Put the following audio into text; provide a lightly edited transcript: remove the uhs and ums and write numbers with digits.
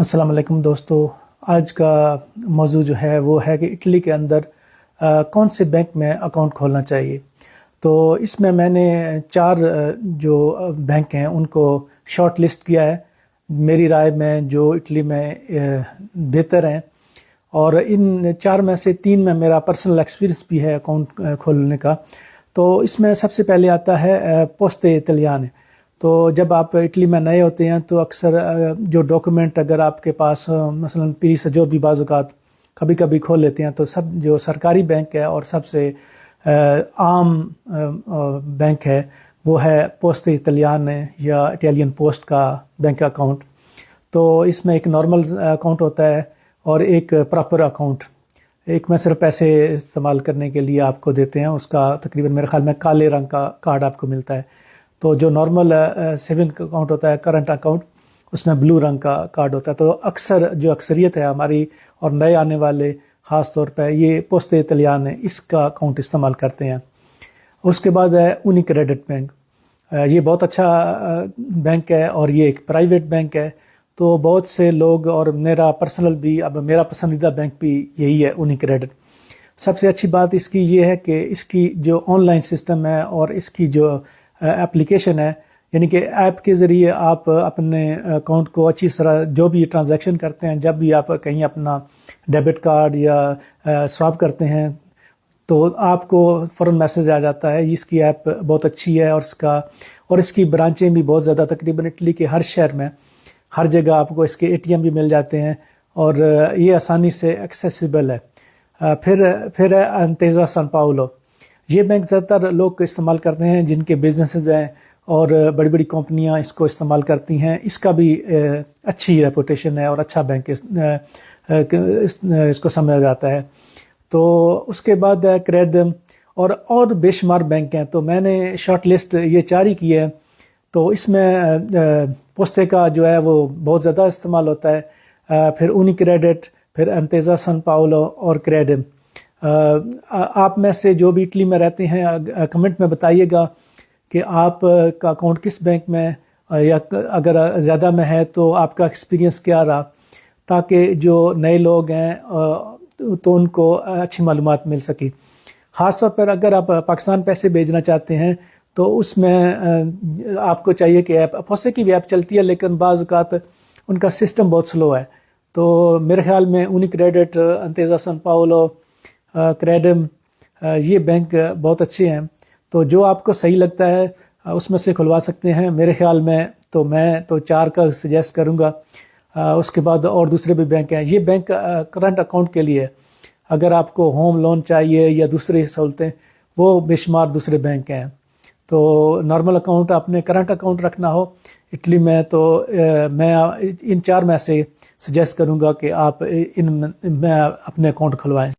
السلام علیکم دوستو، آج کا موضوع جو ہے وہ ہے کہ اٹلی کے اندر کون سے بینک میں اکاؤنٹ کھولنا چاہیے۔ تو اس میں نے 4 جو بینک ہیں ان کو شارٹ لسٹ کیا ہے میری رائے میں، جو اٹلی میں بہتر ہیں، اور ان 4 میں سے 3 میں میرا پرسنل ایکسپیرینس بھی ہے اکاؤنٹ کھولنے کا۔ تو اس میں سب سے پہلے آتا ہے پوستے ایطالیانے۔ تو جب آپ اٹلی میں نئے ہوتے ہیں تو اکثر جو ڈاکومنٹ اگر آپ کے پاس مثلا پی سجور بھی بعض اوقات کبھی کبھی کھول لیتے ہیں، تو سب جو سرکاری بینک ہے اور سب سے عام بینک ہے وہ ہے پوستے ایطالیانے یا اٹیلین پوسٹ کا بینک اکاؤنٹ۔ تو اس میں ایک نارمل اکاؤنٹ ہوتا ہے اور ایک پراپر اکاؤنٹ۔ ایک میں صرف پیسے استعمال کرنے کے لیے آپ کو دیتے ہیں، اس کا تقریباً میرے خیال میں کالے رنگ کا کارڈ آپ کو ملتا ہے۔ تو جو نارمل سیونگ اکاؤنٹ ہوتا ہے، کرنٹ اکاؤنٹ، اس میں بلو رنگ کا کارڈ ہوتا ہے۔ تو اکثر جو اکثریت ہے ہماری اور نئے آنے والے خاص طور پہ یہ پوستے ایطالیانے اس کا اکاؤنٹ استعمال کرتے ہیں۔ اس کے بعد ہے اونی-کریڈٹ بینک۔ یہ بہت اچھا بینک ہے اور یہ ایک پرائیویٹ بینک ہے۔ تو بہت سے لوگ اور میرا پرسنل بھی، اب میرا پسندیدہ بینک بھی یہی ہے، اونی-کریڈٹ۔ سب سے اچھی بات اس کی یہ ہے کہ اس کی جو آن لائن سسٹم ہے اور اس کی جو اپلیکیشن ہے، یعنی کہ ایپ کے ذریعے آپ اپنے اکاؤنٹ کو اچھی طرح جو بھی ٹرانزیکشن کرتے ہیں، جب بھی آپ کہیں اپنا ڈیبٹ کارڈ یا سواپ کرتے ہیں تو آپ کو فوراً میسج آ جاتا ہے۔ اس کی ایپ بہت اچھی ہے اور اس کی برانچیں بھی بہت زیادہ، تقریباً اٹلی کے ہر شہر میں ہر جگہ آپ کو اس کے ATM بھی مل جاتے ہیں اور یہ آسانی سے ایکسیسیبل ہے۔ پھر ہے انتیزا سان پاولو۔ یہ بینک زیادہ تر لوگ استعمال کرتے ہیں جن کے بزنسز ہیں اور بڑی بڑی کمپنیاں اس کو استعمال کرتی ہیں۔ اس کا بھی اچھی ریپوٹیشن ہے اور اچھا بینک اس کو سمجھا جاتا ہے۔ تو اس کے بعد ہے کریدم اور بے شمار بینک ہیں۔ تو میں نے شارٹ لسٹ یہ 4 ہی کی ہے۔ تو اس میں پوستے کا جو ہے وہ بہت زیادہ استعمال ہوتا ہے، پھر اونی کریڈٹ، پھر انتیزا سان پاولو اور کریڈم۔ آپ میں سے جو بھی اٹلی میں رہتے ہیں کمنٹ میں بتائیے گا کہ آپ کا اکاؤنٹ کس بینک میں، یا اگر زیادہ میں ہے تو آپ کا ایکسپیرینس کیا رہا، تاکہ جو نئے لوگ ہیں تو ان کو اچھی معلومات مل سکی۔ خاص طور پر اگر آپ پاکستان پیسے بھیجنا چاہتے ہیں تو اس میں آپ کو چاہیے کہ پوستے کی بھی ایپ چلتی ہے، لیکن بعض اوقات ان کا سسٹم بہت سلو ہے۔ تو میرے خیال میں اونی کریڈٹ، انتیزا سان پاولو، کریڈم، یہ بینک بہت اچھے ہیں۔ تو جو آپ کو صحیح لگتا ہے اس میں سے کھلوا سکتے ہیں۔ میرے خیال میں میں 4 کا سجیسٹ کروں گا۔ اس کے بعد اور دوسرے بھی بینک ہیں۔ یہ بینک کرنٹ اکاؤنٹ کے لیے ہے۔ اگر آپ کو ہوم لون چاہیے یا دوسری سہولتیں، وہ بے شمار دوسرے بینک ہیں۔ تو نارمل اکاؤنٹ، آپ نے کرنٹ اکاؤنٹ رکھنا ہو اٹلی میں تو میں ان 4 میں سے سجیسٹ کروں گا کہ آپ ان میں اپنے اکاؤنٹ کھلوائیں۔